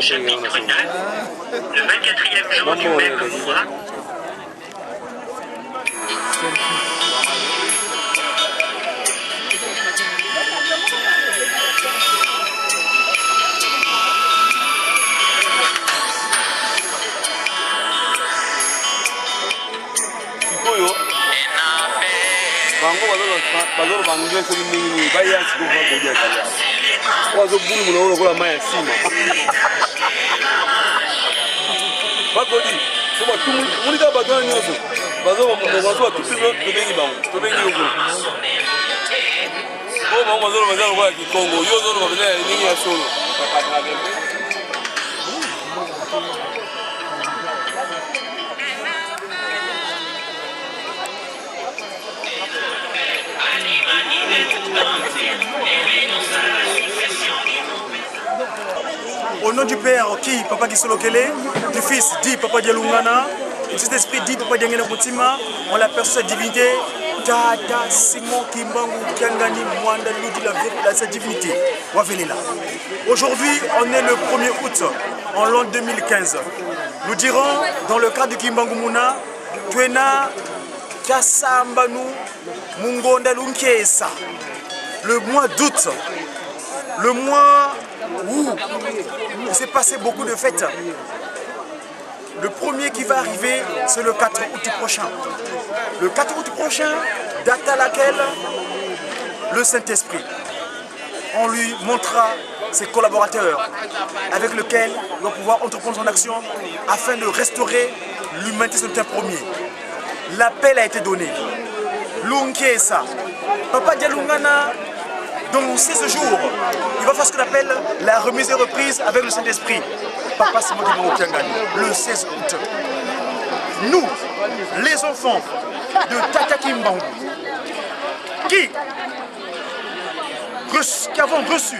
Chapitre 9, le 24e jour du même mois. bazolo bangia soki mingi baya siko fa ko dia kala wazo bulu muno ko ma ya sima bakodi so ba tumu muni ka badona nyoso bazo ba bazo tutu to bengi ba to bengi ugo ko ba bazolo bazalo ko ki Kongo yo zo ba bele ni ya solo Au nom du Père, qui Papa Gisolo Kele, du Fils, dit Papa Dialungana, du Saint-Esprit, dit Papa Diangena Koutima, on l'aperçoit sa divinité, Tata Simon Kimbangu Kiangani Mwanda Ludi, sa divinité, Wavelela. Aujourd'hui, on est le 1er août, en l'an 2015. Nous dirons, dans le cadre du Kimbangu Muna, Tuena Kasambanu Mungonda Lunkesa, le mois d'août, le mois où il s'est passé beaucoup de fêtes. Le premier qui va arriver, c'est le 4 août prochain. Le 4 août prochain, date à laquelle le Saint-Esprit, on lui montrera ses collaborateurs avec lesquels il va pouvoir entreprendre son action afin de restaurer l'humanité sur le terrain premier. L'appel a été donné. Lunkesa, Papa Dialungana, dans 16 jours, il va faire ce qu'on appelle la remise et reprise avec le Saint-Esprit. Papa Simon Kimbangu Kiangani, le 16 août. Nous, les enfants de Tata Kimbangu, qui avons reçu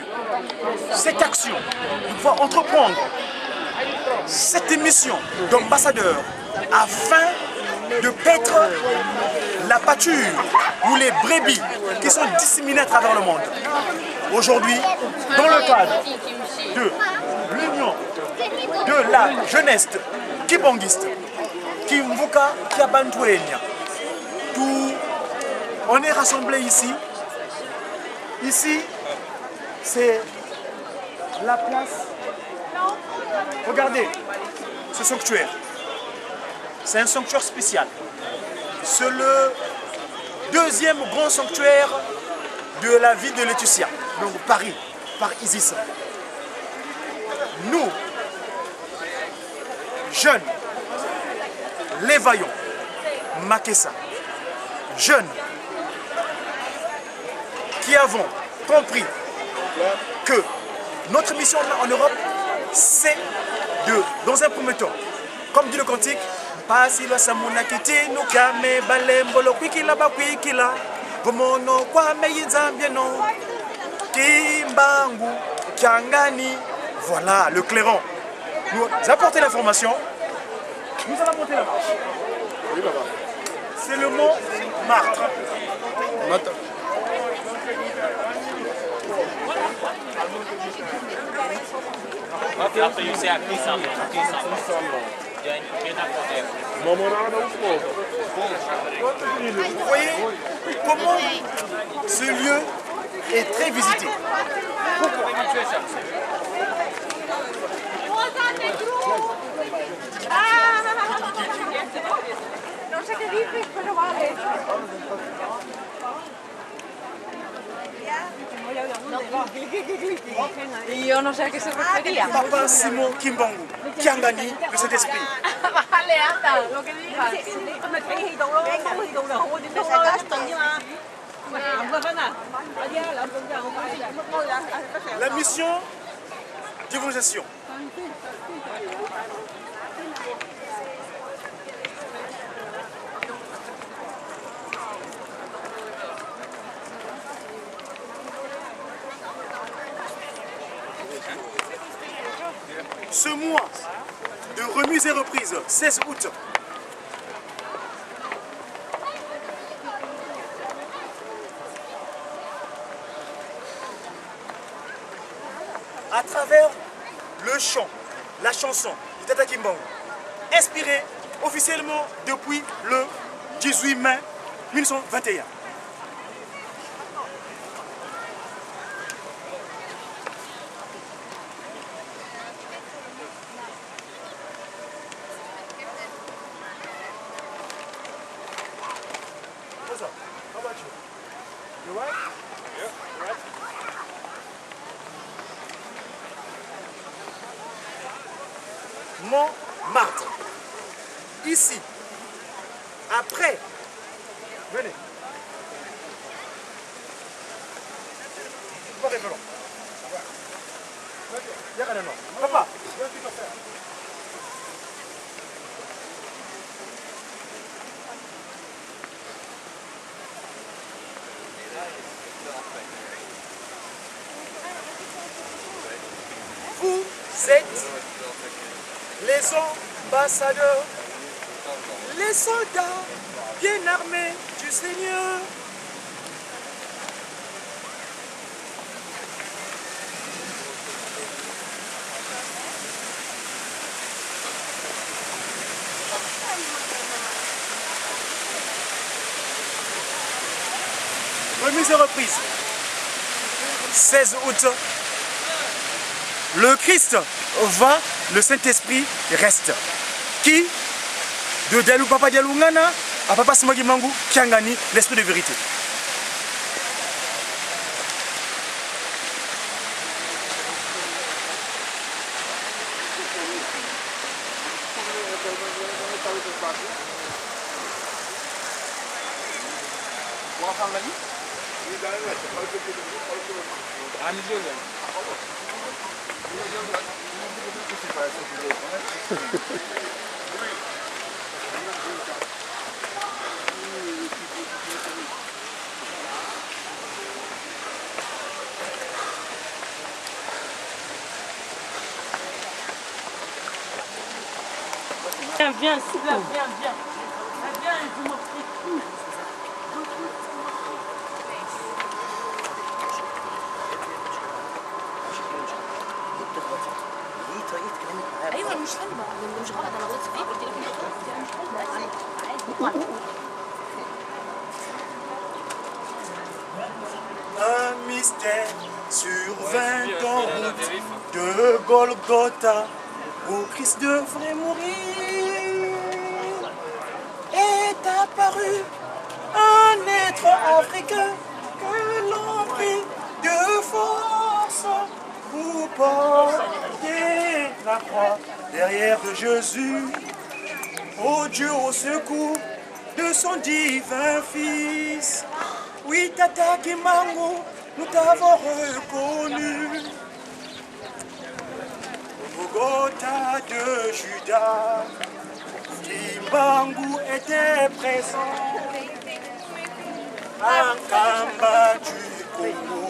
cette action, nous pouvons entreprendre cette mission d'ambassadeur afin de paître la pâture ou les brebis qui sont disséminées à travers le monde. Aujourd'hui, dans le cadre de l'union de la jeunesse kibanguiste, Kimvuka Kiabantouenia, on est rassemblés ici. Ici, c'est la place. Regardez ce sanctuaire. C'est un sanctuaire spécial. C'est le deuxième grand sanctuaire de la ville de Laetitia, donc Paris, par Isis. Nous, jeunes, les vaillants, Makessa, jeunes, qui avons compris que notre mission en Europe, c'est de, dans un premier temps, comme dit le cantique, Pasila samuna kitinu kame balembolo kwikila bakwikila Gomono kwa meyinzambieno Kimbangu Kiangani. Voilà le clairon. Nous apportons l'information. Nous allons apporter la marche. Oui, papa. C'est le mot Martre. After you say vous voyez comment ce lieu est très visité. Yo no sé a qué se refería. Papa Simon Kimbangu Kiangani, le Saint-Esprit. Vale, anda, lo que digas. La mission divinisation. Ce mois de remise et reprise, 16 août, à travers le chant, la chanson de Tata Kimbangu, inspiré officiellement depuis le 18 mai 1921. What's up? How about you? You right? Yeah, right. Montmartre. Ici, après, venez. Papa. Vous êtes les ambassadeurs, les soldats bien armés du Seigneur. Remise et reprise. 16 août. Le Christ va, le Saint-Esprit reste. Qui de Dialou Papa Dialoungana à Papa Simagi Mangu Kiangani, l'esprit de vérité. Viens, s'il te plaît, viens. Viens, je m'en prie. ايوه مش حلوه مش غلط انا غلطت فيك قلت لك مش حلوه عادي. Un mystère survint en route de Golgotha où Christ devrait mourir. Est apparu un être africain que l'on prit de force pour porter la croix derrière de Jésus. Oh Dieu, au secours de son divin Fils. Oui, Tata Kimbangu, nous t'avons reconnu. Au Golgotha de Judas, Kimbangu était présent. En Kamba du Congo.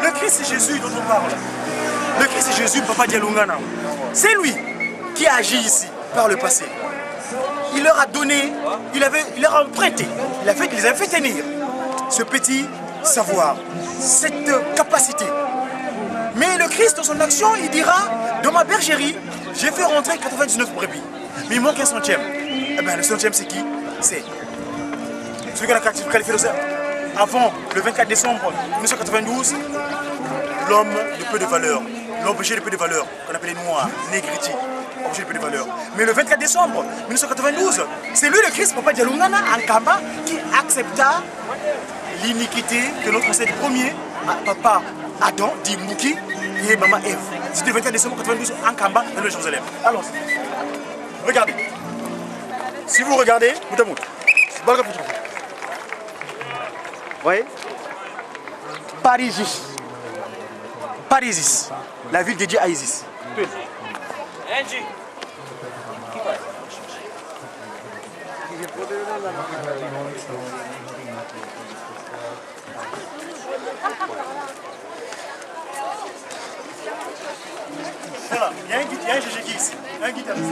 Le Christ c'est Jésus dont on parle. Le Christ c'est Jésus, Papa Dialoungana. C'est lui qui a agi ici par le passé. Il leur a donné, il leur a emprunté, il les a fait tenir ce petit savoir, cette capacité. Mais le Christ dans son action, il dira, dans ma bergerie, j'ai fait rentrer 99 brebis. Mais il manque un centième. Eh bien le centième c'est qui? C'est celui qui a qualifié avant le 24 décembre 1992, l'homme de peu de valeur, l'objet de peu de valeur, qu'on appelait noir, négriti, objet de peu de valeur. Mais le 24 décembre 1992, C'est lui le Christ, Papa Dialungana, en Kamba, qui accepta l'iniquité que notre ancêtre premier, Papa Adam, dit Mouki, et Maman Ève. C'était le 24 décembre 92 en Kamba, dans le Jérusalem. Alors, regardez. Si vous regardez, vous te montre. Vous voyez? Parisis. Parisis, la ville dédiée à Isis. Angie. Voilà, il y a un Jéjéki ici, un guitariste.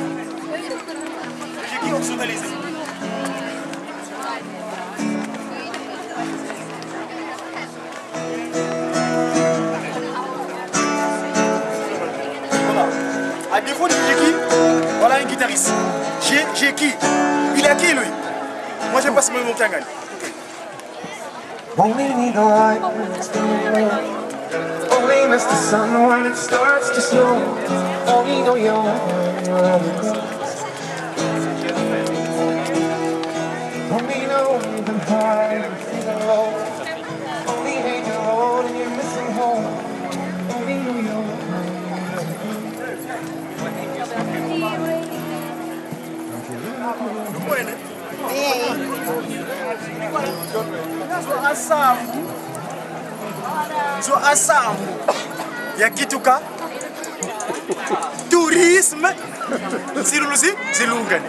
Jéjéki optionnalisé. Voilà. À défaut de Jéjéki, voilà un guitariste. Jéjéki. Il est à qui lui? Moi j'aime pas ce mot Kangani. Only need the light when it's dark. Only miss the sun when it starts to snow. Only know you're wherever it goes. Only know you've been high and feeling low. Only hate you're alone and you're missing home. Only know you're Zo asambu ya kituka tourisme ziluluzi zilungane.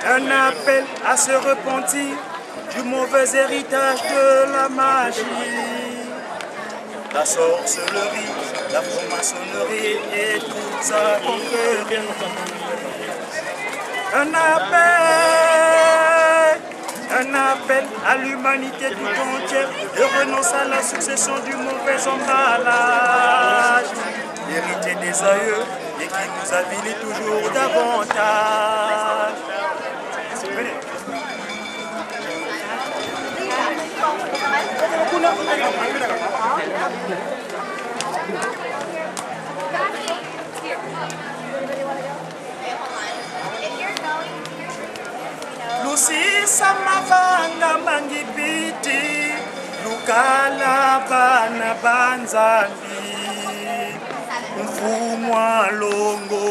Un appel à se repentir du mauvais héritage de la magie, la sorcellerie, la franc-maçonnerie et toute sa confrérie. Un appel à l'humanité tout entière de renoncer à la succession du mauvais emballage, hérité des aïeux et qui nous avilit toujours davantage. Venez. Lucy samavanga mangipiti lukala bana banzambi mfumwa longo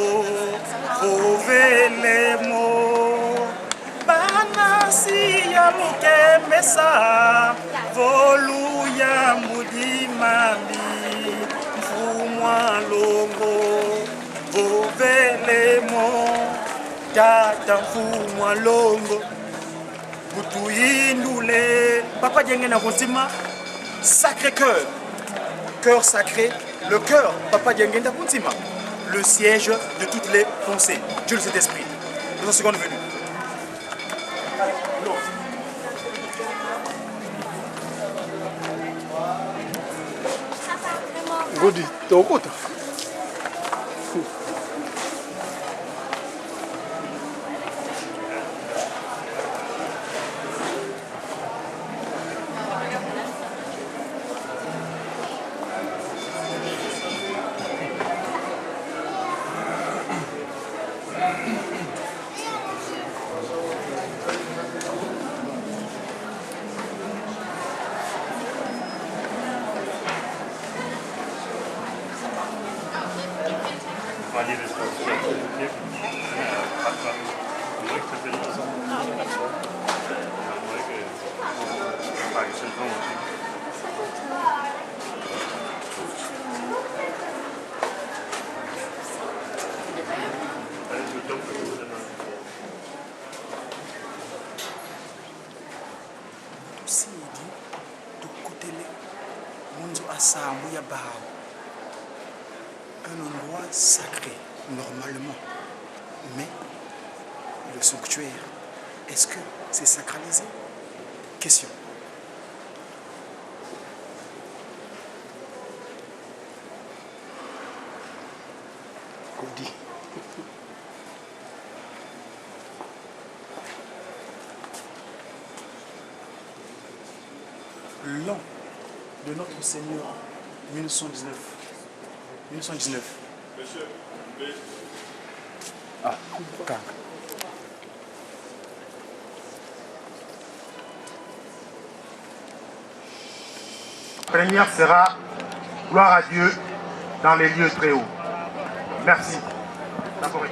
ovelemo bana siya mukemesa volu ya mudimambi mfumwa longo ovelemo tata mfumwa longo Boutouindoulet, Papa Diengena Kontima, Sacré-Cœur, cœur sacré, le cœur, Papa Diengena Kontima, le siège de toutes les pensées, Dieu le Saint-Esprit. Nous en seconde venue. Godi, t'es au côté. Un endroit sacré, normalement. Mais le sanctuaire, est-ce que c'est sacralisé? Question. Cody. l'an de notre Seigneur 1919. 1919. Ah, quand? La première sera gloire à Dieu dans les lieux très hauts. Merci. D'accord.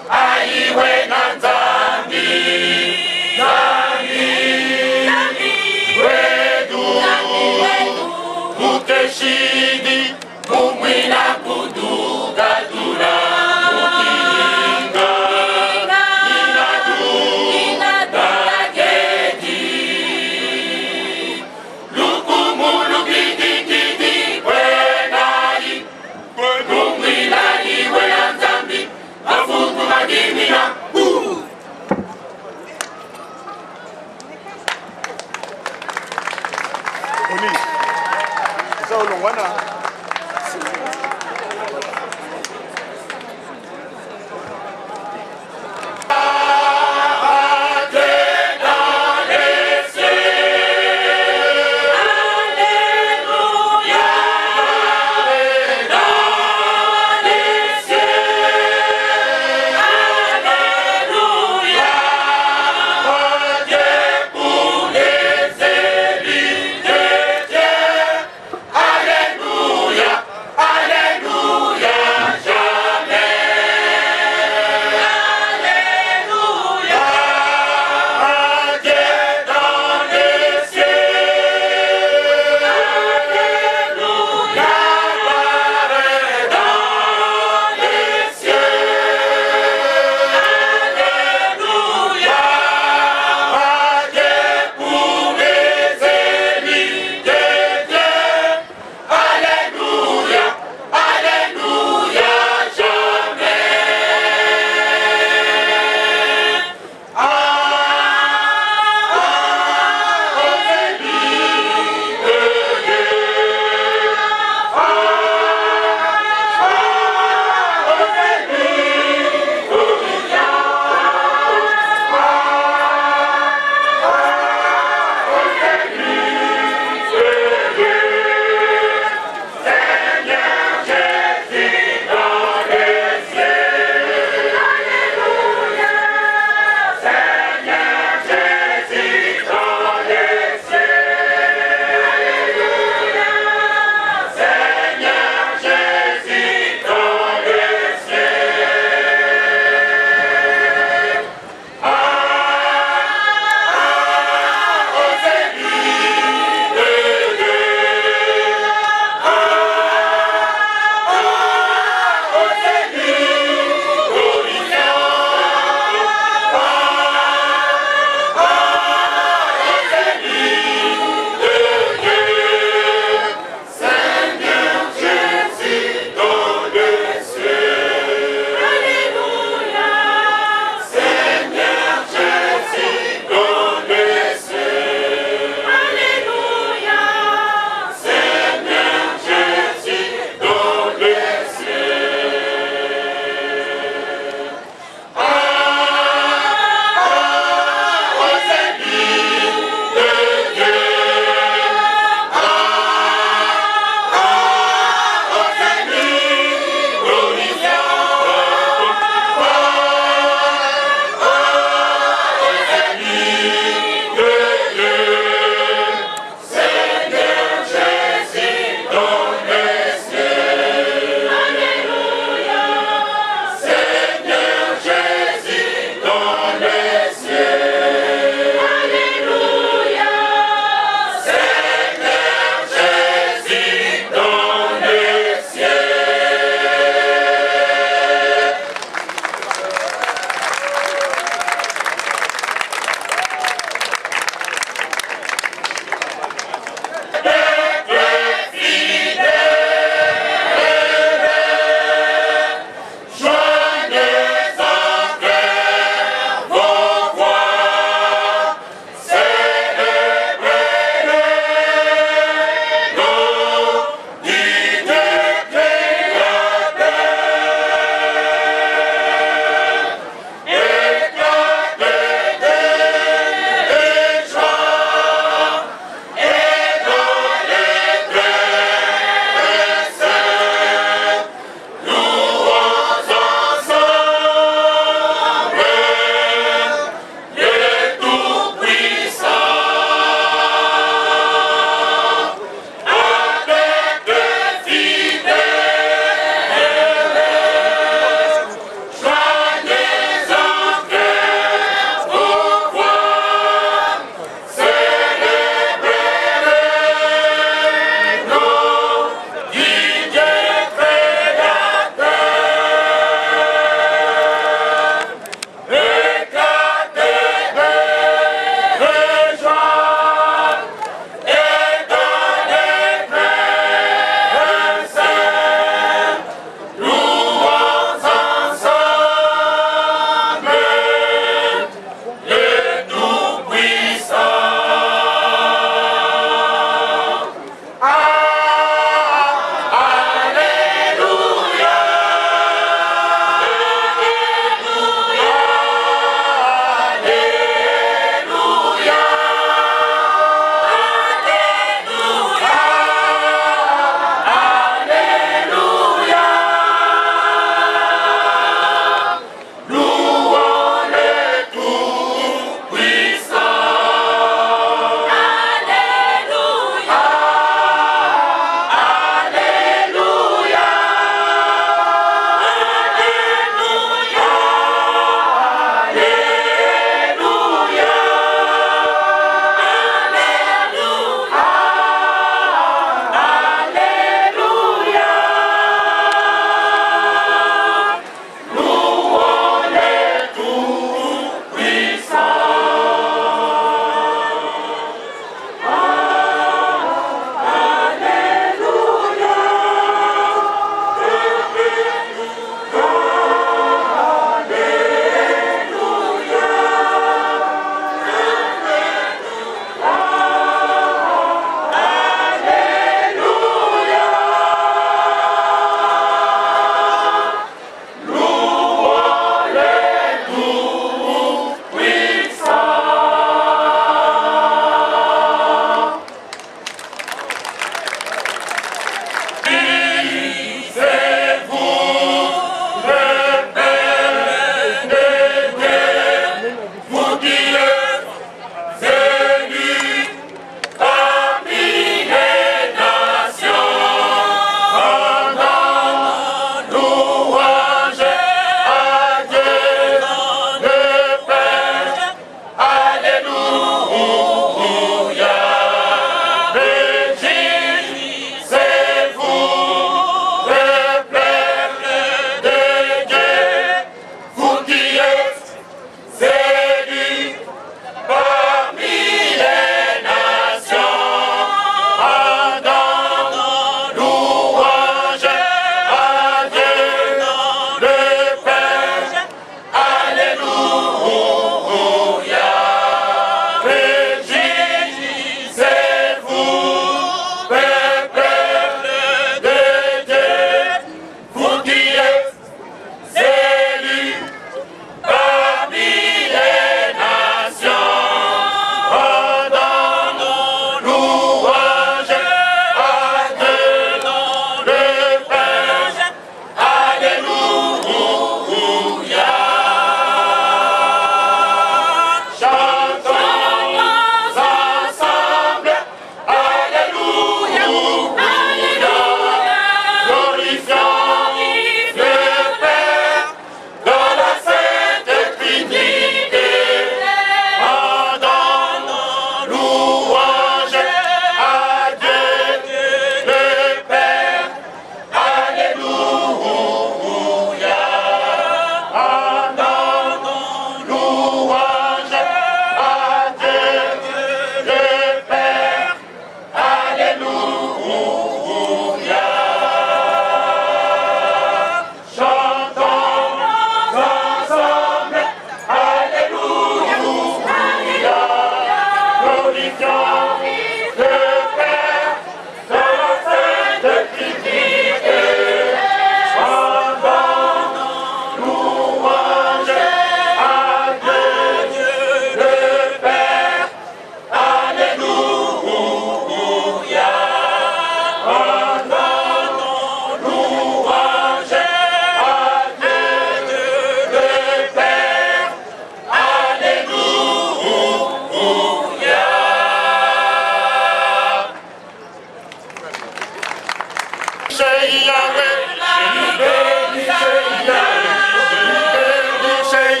C'est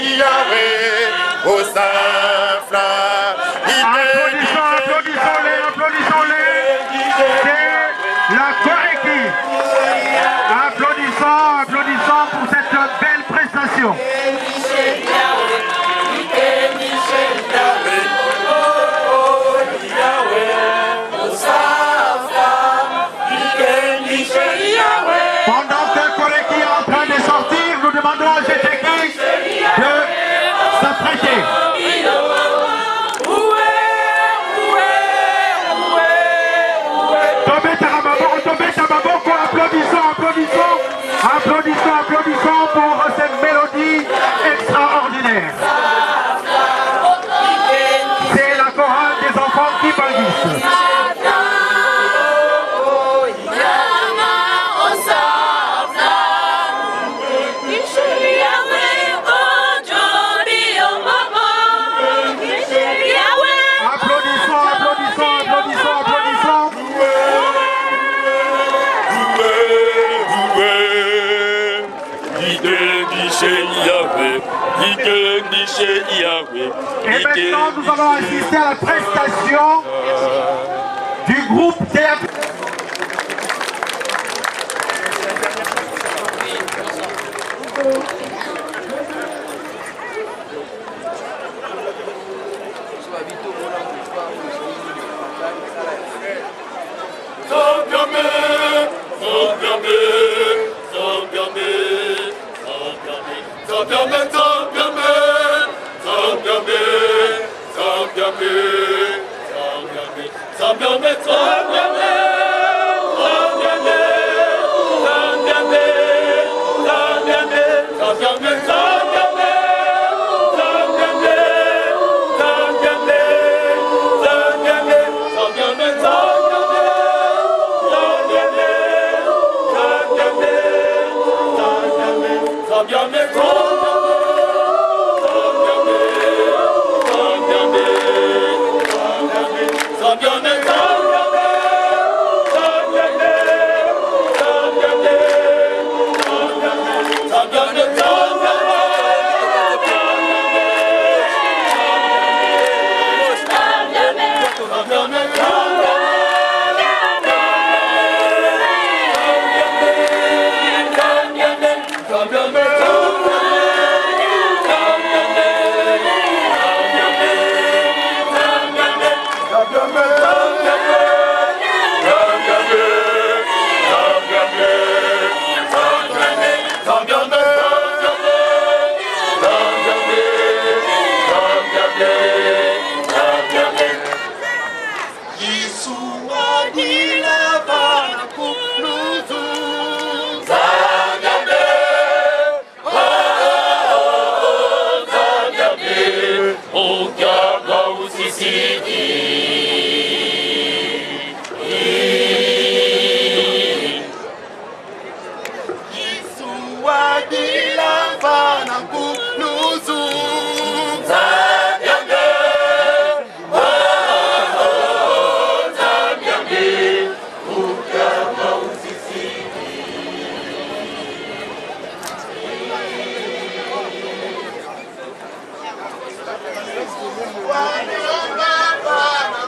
la Corée. Applaudissons pour cette belle prestation. Pendant que Koreki est en train de sortir, nous demandons à cette équipe de s'apprêter. Applaudissons pour cette mélodie extraordinaire. C'est la chorale des enfants qui balbutient. Et maintenant, nous allons assister à la prestation du groupe théâtre. Mwana, mwana,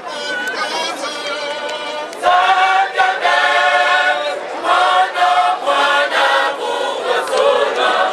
mwana,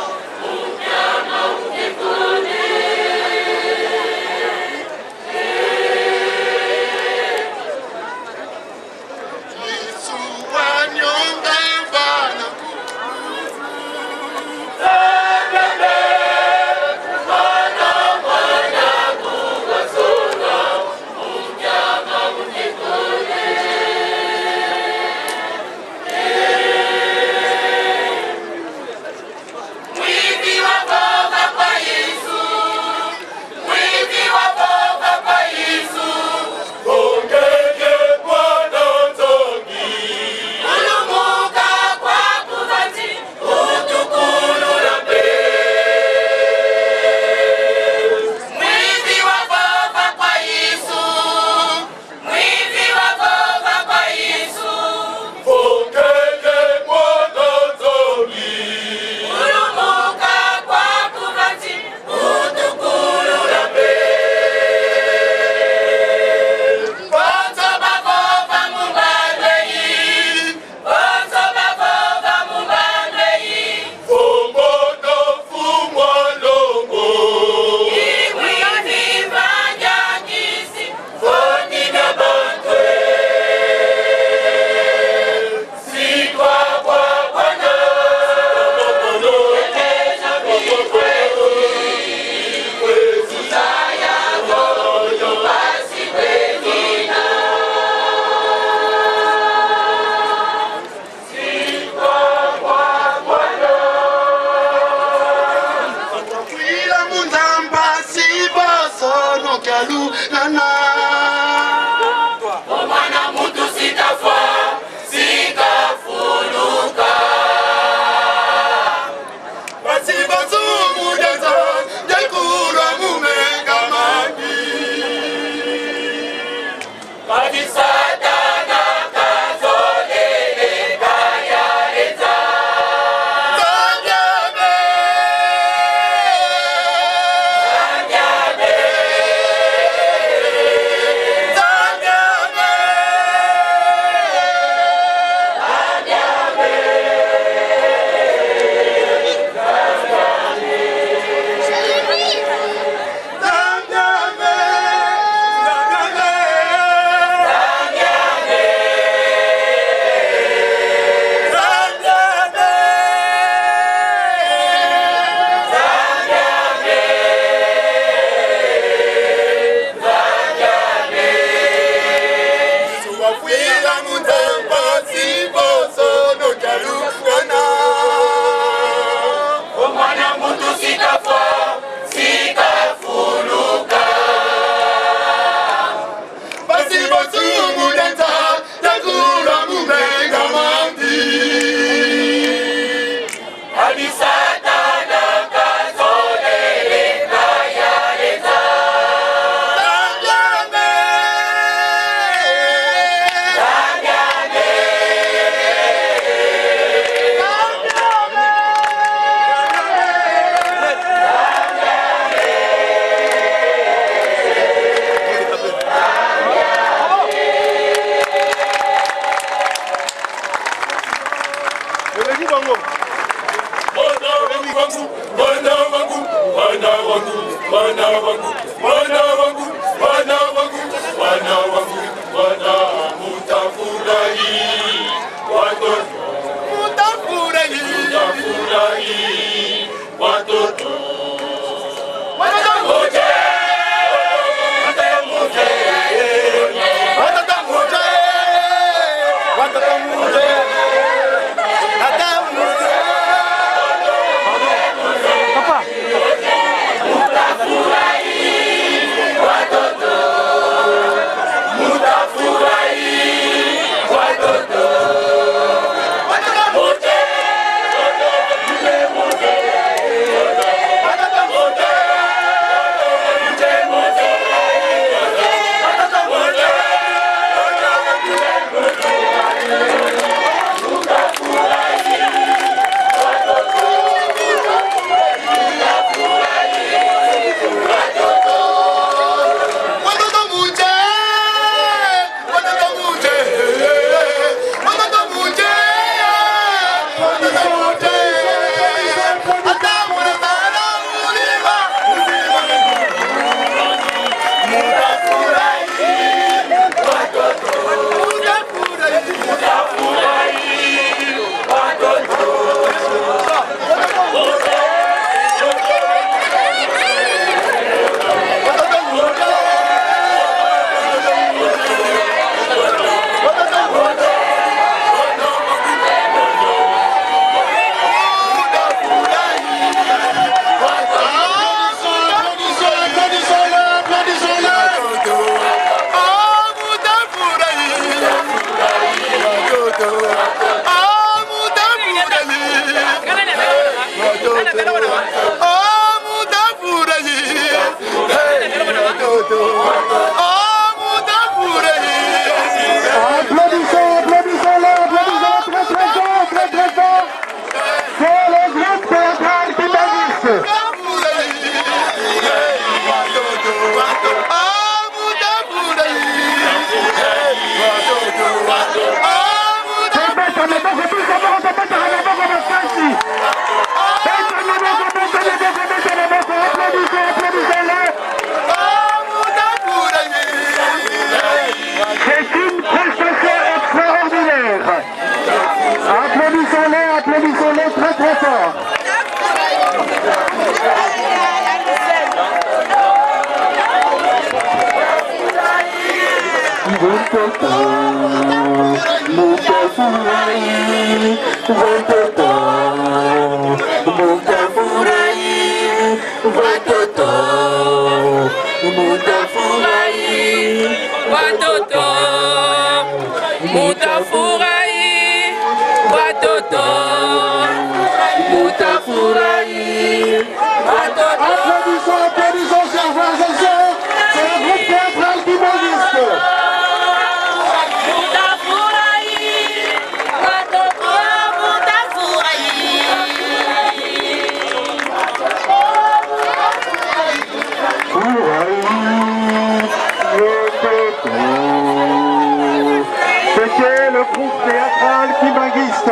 C'était le groupe théâtral Kimbanguiste.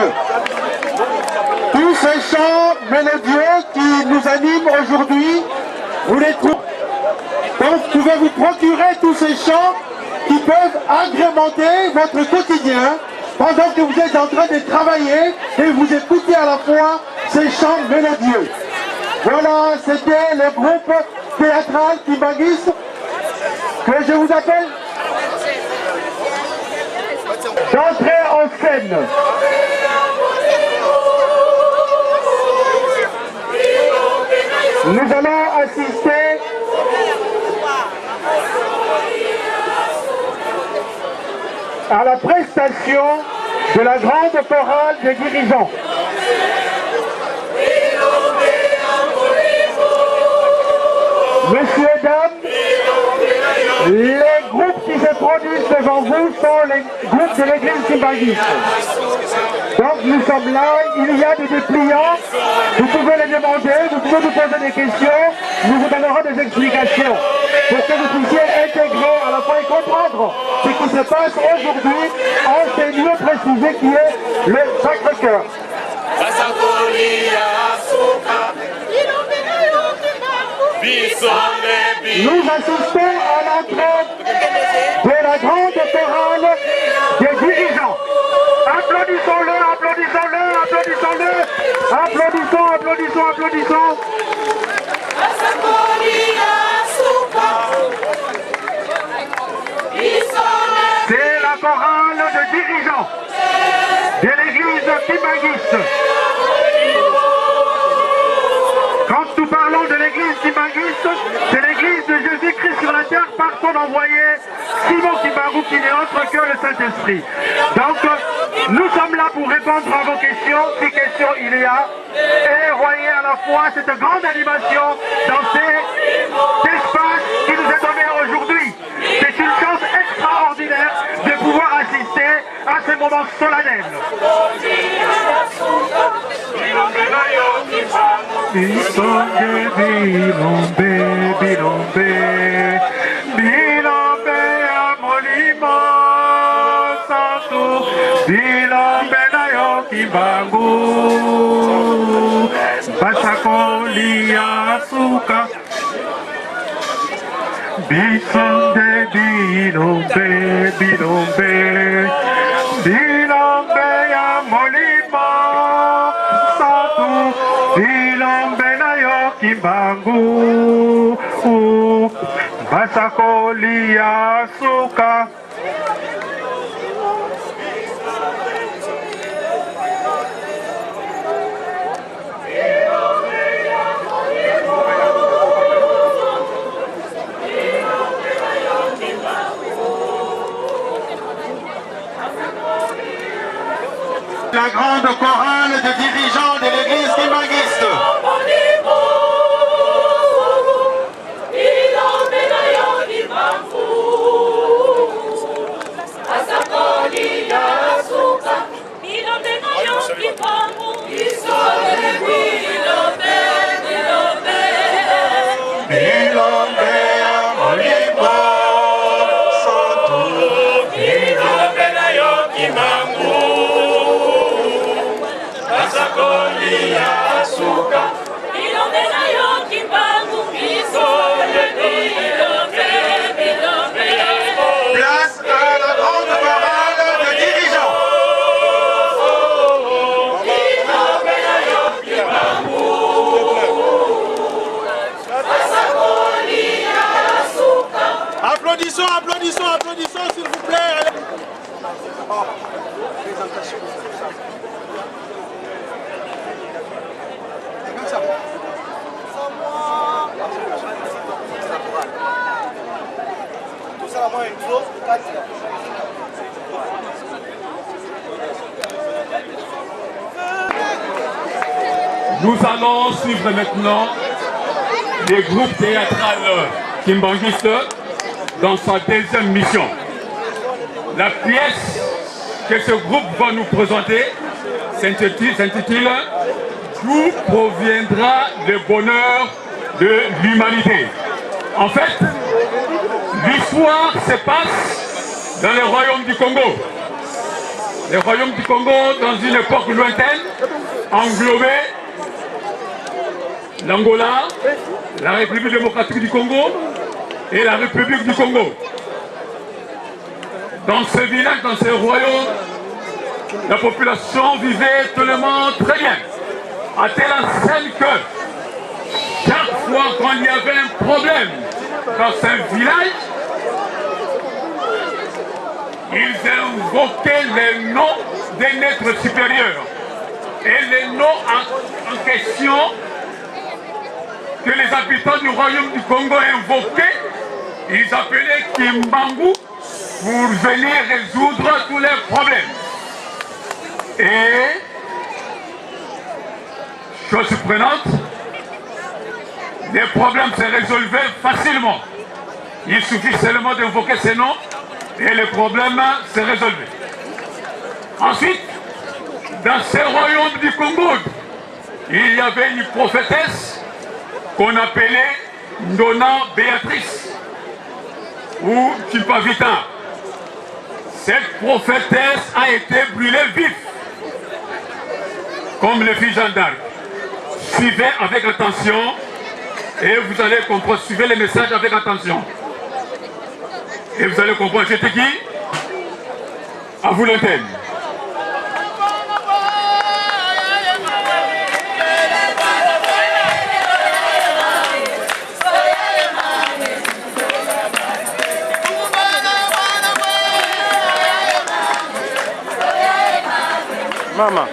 Tous ces chants mélodieux qui nous animent aujourd'hui, vous les trouvez. Donc vous pouvez vous procurer tous ces chants qui peuvent agrémenter votre quotidien pendant que vous êtes en train de travailler et vous écoutez à la fois ces chants mélodieux. Voilà, c'était le groupe théâtral Kimbanguiste que je vous appelle d'entrer en scène. Nous allons assister à la prestation de la grande chorale des dirigeants. Messieurs, dames, les groupes qui se produisent devant vous sont les groupes de l'église Kimbanguiste. Donc nous sommes là, il y a des dépliants, vous pouvez les demander, vous pouvez nous poser des questions, nous vous donnerons des explications pour que vous puissiez intégrer à la fois et comprendre ce qui se passe aujourd'hui en ces lieux précisés qui est le Sacré-Cœur. Nous assistons à l'entrée de la grande chorale des dirigeants. Applaudissons-le, applaudissons-le, applaudissons-le. Applaudissons, applaudissons, applaudissons. C'est la chorale de dirigeants de l'église Kimbanguiste. Quand nous parlons de l'église Kimbanguiste, c'est l'église de Jésus-Christ sur la terre par son envoyé Simon Kimbangu qui n'est autre que le Saint-Esprit. Donc, nous sommes là pour répondre à vos questions, si questions il y a, et voyez à la fois cette grande animation dans cet espace qui nous est donné aujourd'hui. C'est une chance extraordinaire de pouvoir assister à ce moment solennel. Kimbangu Basakolia Suka Bisonde Bilombe Bilombe Bilombe ya Molima Satu Bilombe na yo Kimbangu Basakolia Suka. La grande chorale de dirigeants de l'église Kimbanguiste. Place à la grande chorale de dirigeants. Applaudissons, applaudissons, applaudissons, s'il vous plaît. Nous allons suivre maintenant les groupes théâtral Kimbanguiste dans sa deuxième mission. La pièce que ce groupe va nous présenter s'intitule « D'où proviendra le bonheur de l'humanité ». En fait, l'histoire se passe dans le royaume du Congo. Le royaume du Congo, dans une époque lointaine, englobait l'Angola, la République démocratique du Congo et la République du Congo. Dans ce village, dans ce royaume, la population vivait tellement très bien, à telle enseigne que chaque fois qu'il y avait un problème dans ce village, ils invoquaient le nom d'un être supérieur. Et le nom en question que les habitants du royaume du Congo invoquaient, ils appelaient Kimbangu pour venir résoudre tous les problèmes. Et, chose surprenante, les problèmes se résolvaient facilement. Il suffit seulement d'invoquer ces noms et les problèmes se résolvaient. Ensuite, dans ce royaume du Congo, il y avait une prophétesse qu'on appelait Ndona Béatrice ou Tipavita. Cette prophétesse a été brûlée vive. comme les filles Jeanne d'Arc. Suivez avec attention et vous allez comprendre. Suivez les messages avec attention. Et vous allez comprendre. J'étais qui? À vous l'antenne. Mama.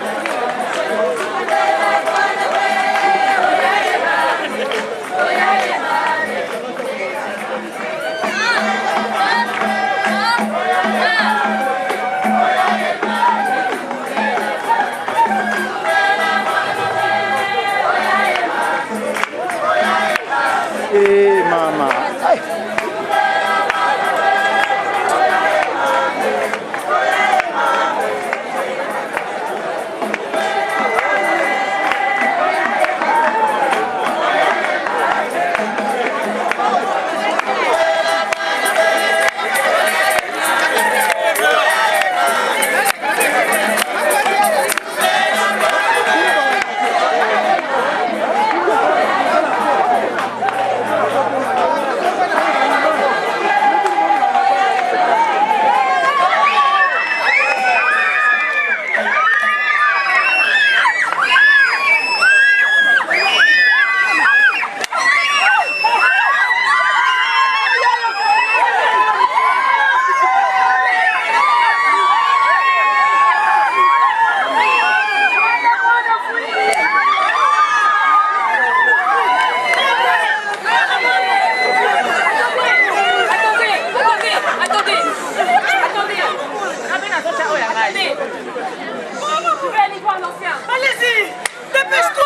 Hey, mama. Ay. Allez-y, dépêche-toi.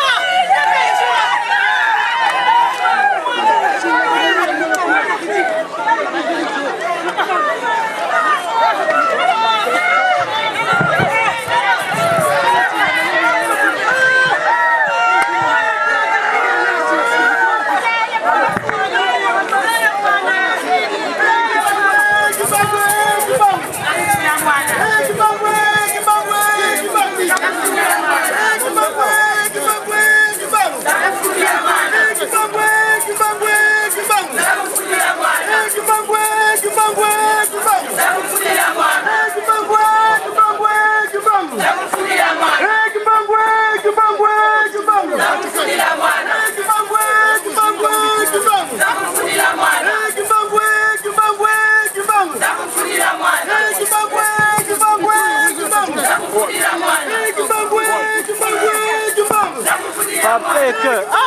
Après que...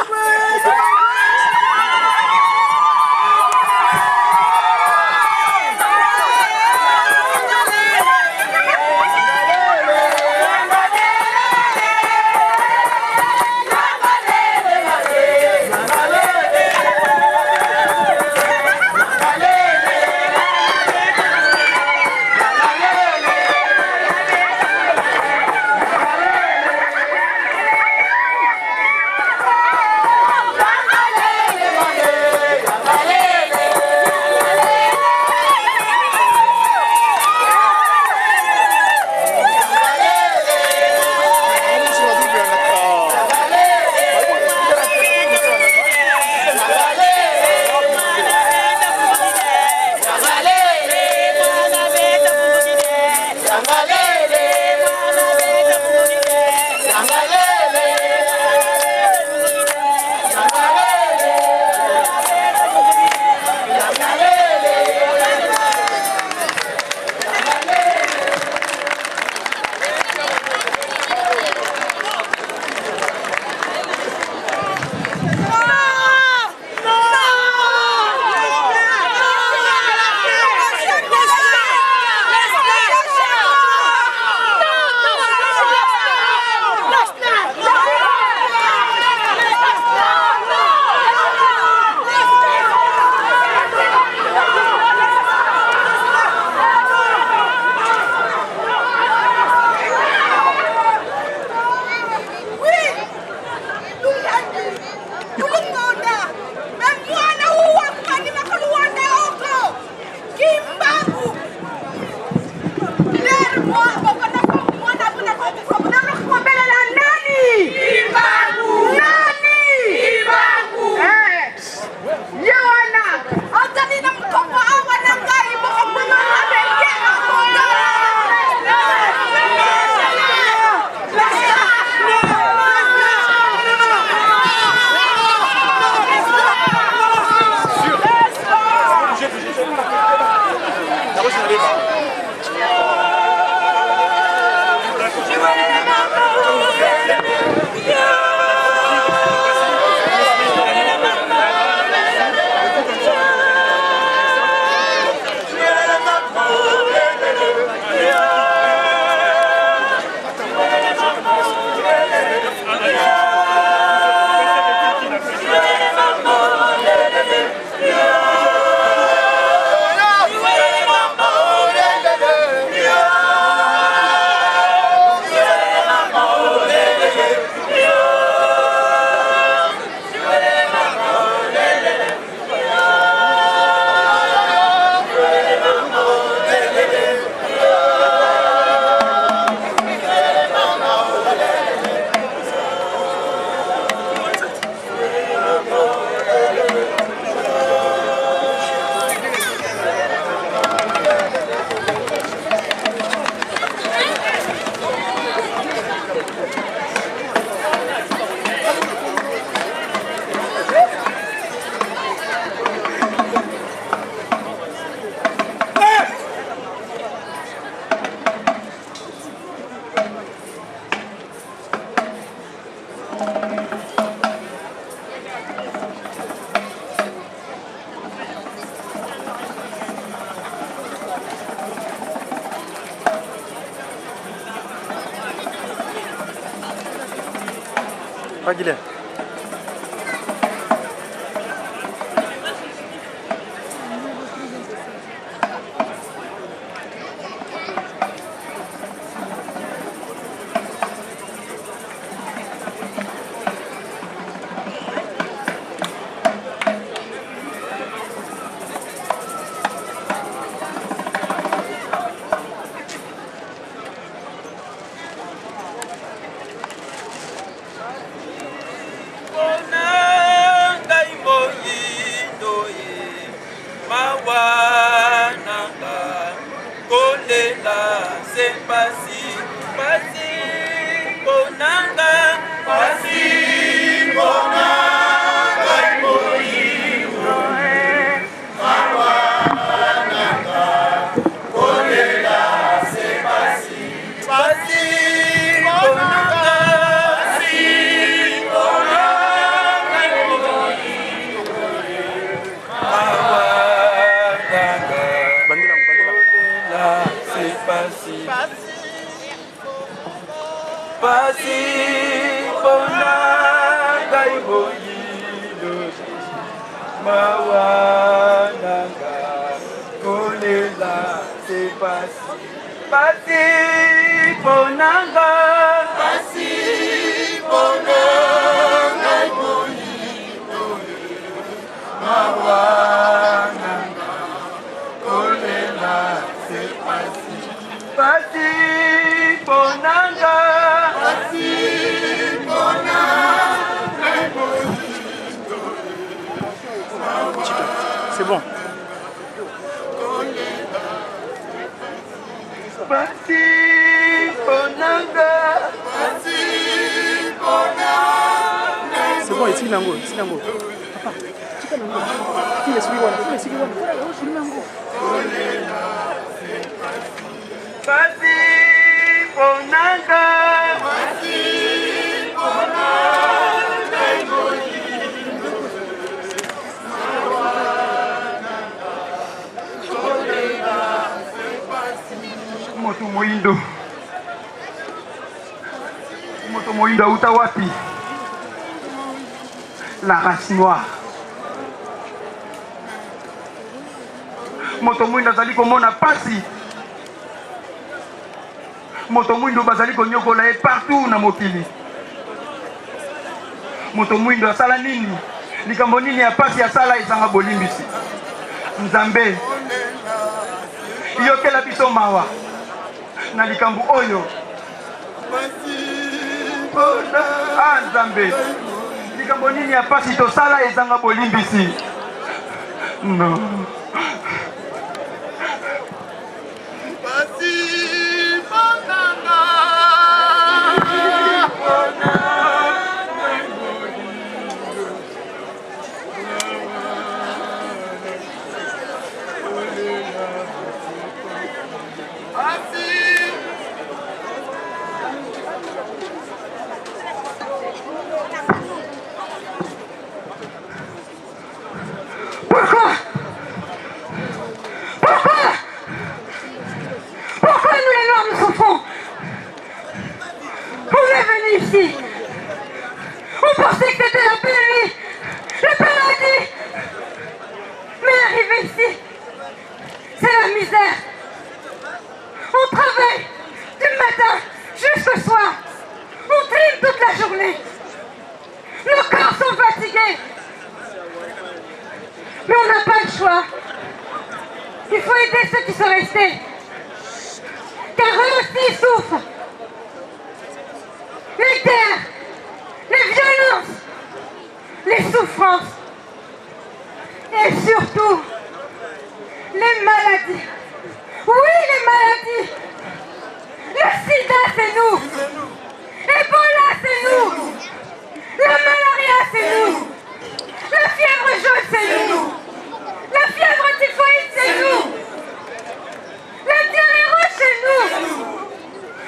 Pagile. C'est bon. C'est bon, ici nango, ici nango. Papa, chika nango. Kile suri wana, kile suri wana. Kile suri nango. Basi bonanga. Basi Moto Moindo uta wapi? La race noire. Moto Moindo azali komona pasi. Moto Moindo bazali konyokola ye partout na mokili. Moto Moindo asala nini? Likambo nini ya pasi asala ezanga bolimbisi. Nzambe yokela biso mawa na likambo oyo. Nzambe likambo nini ya pasi tosala ezanga bolimbisi. No. On pensait que c'était la belle nuit, le paradis. Mais arrivé ici, c'est la misère. On travaille du matin jusqu'au soir. On trime toute la journée. Nos corps sont fatigués. Mais on n'a pas le choix. Il faut aider ceux qui sont restés. Car eux aussi souffrent. Les guerres, les violences, les souffrances et surtout les maladies. Oui, les maladies. Le sida, c'est nous. Ebola, c'est nous. La malaria, c'est nous. La fièvre jaune, c'est nous. La fièvre typhoïde, c'est nous. La diarrhée rouge, c'est nous.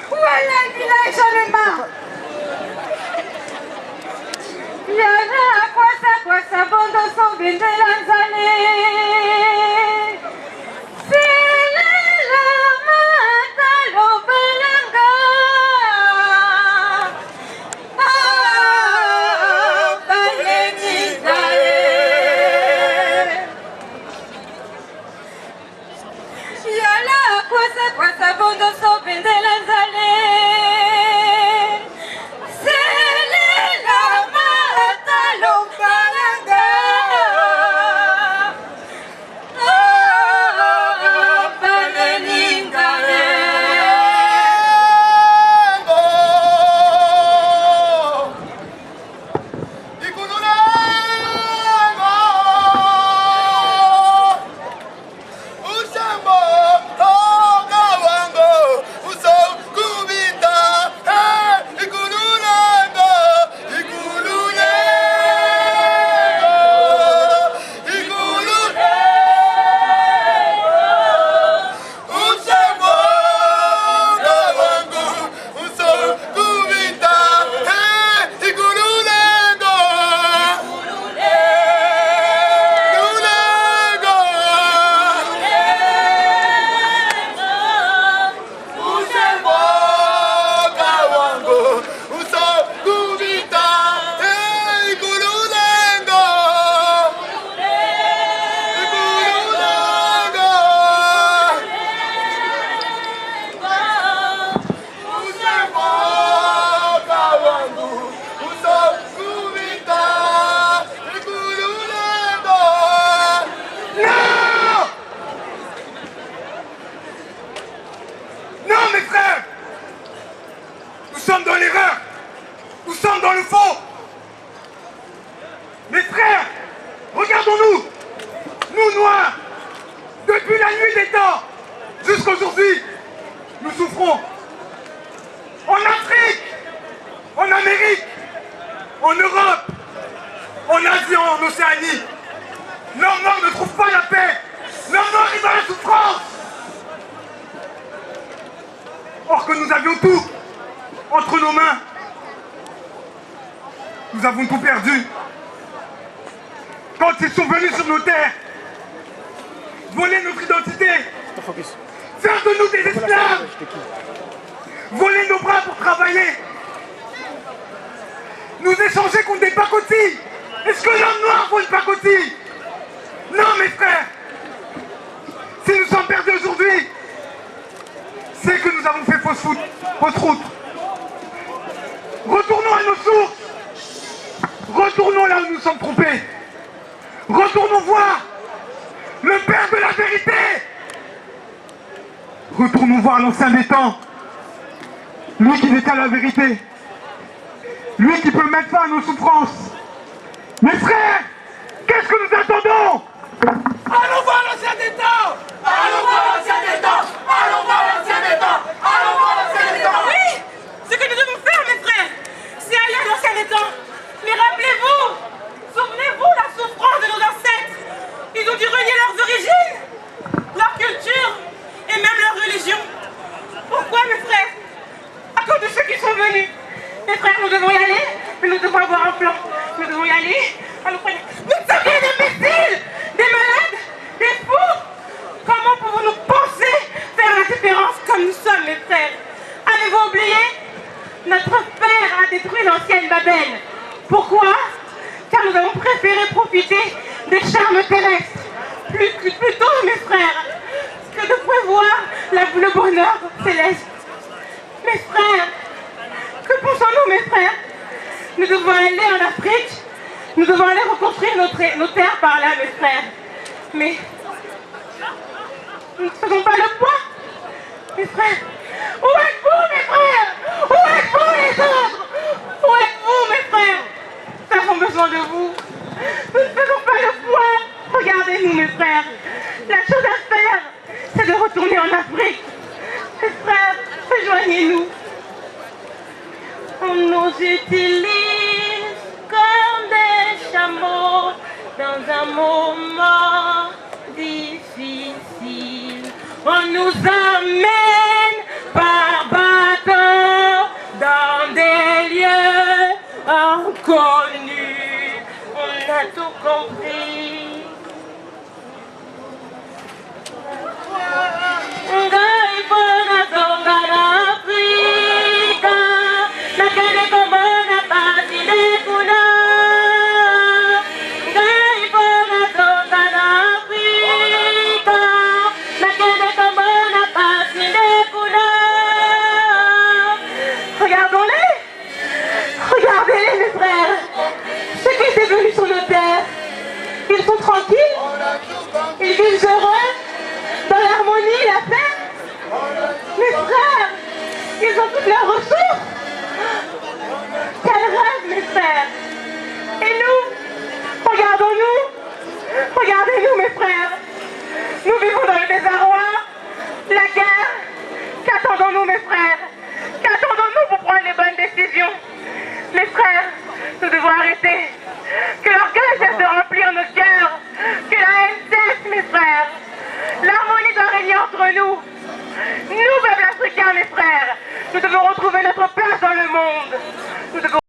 Voilà, village, j'en ai marre. Yana kwasa bondo sombendela nzale selela matalo belanga en Europe, en Asie, en Océanie. Leurs morts ne trouvent pas la paix. Leurs morts est dans la souffrance. Or que nous avions tout entre nos mains. Nous avons tout perdu. Quand ils sont venus sur nos terres, voler notre identité, faire de nous des esclaves, voler nos bras pour travailler, nous échanger contre des pacotilles. Est-ce que l'homme noir vaut une pacotille? Non, mes frères. Si nous sommes perdus aujourd'hui, c'est que nous avons fait fausse route. Retournons à nos sources. Retournons là où nous sommes trompés. Retournons voir le Père de la vérité. Retournons voir l'ancien des temps. Lui qui détient la vérité. Lui qui peut mettre fin à nos souffrances. Mes frères, qu'est-ce que nous attendons? Allons voir l'ancien des temps. Allons voir l'ancien des temps. Allons voir l'ancien des temps. Allons voir l'ancien des temps. Oui, ce que nous devons faire, mes frères, c'est aller à l'ancien des temps. Mais rappelez-vous, souvenez-vous la souffrance de nos ancêtres. Ils ont dû renier leurs origines, leur culture et même leur religion. Pourquoi, mes frères? À cause de ceux qui sont venus. Mes frères, nous devons y aller, mais nous devons avoir un plan. Nous devons y aller. Allons, prenez. Nous sommes des imbéciles, des malades, des fous. Comment pouvons-nous penser faire la différence comme nous sommes, mes frères? Avez-vous oublié? Notre père a détruit l'ancienne Babel. Pourquoi? Car nous avons préféré profiter des charmes terrestres. Plutôt, mes frères, que de prévoir le bonheur céleste. Mes frères, que pensons-nous, mes frères? Nous devons aller en Afrique. Nous devons aller reconstruire nos terres par là, mes frères. Mais nous ne faisons pas le poids. Mes frères, où êtes-vous, mes frères? Où êtes-vous, les autres? Où êtes-vous, mes frères? Nous avons besoin de vous. Nous ne faisons pas le poids. Regardez-nous, mes frères. La chose à faire, c'est de retourner en Afrique. Mes frères, rejoignez-nous. On nous utilise comme des chameaux dans un moment difficile. On nous emmène par bateau dans des lieux inconnus. On a tout compris. Ils sont tranquilles, ils vivent heureux, dans l'harmonie, la paix. Mes frères, ils ont toutes leurs ressources. Quel rêve, mes frères. Et nous, regardons-nous, regardez-nous, mes frères. Nous vivons dans le désarroi, la guerre. Qu'attendons-nous, mes frères? Qu'attendons-nous pour prendre les bonnes décisions? Mes frères, nous devons arrêter. Que l'orgueil cesse de remplir nos cœurs. Que la haine cesse, mes frères. L'harmonie doit régner entre nous. Nous, peuples africains, mes frères, nous devons retrouver notre place dans le monde. Nous devons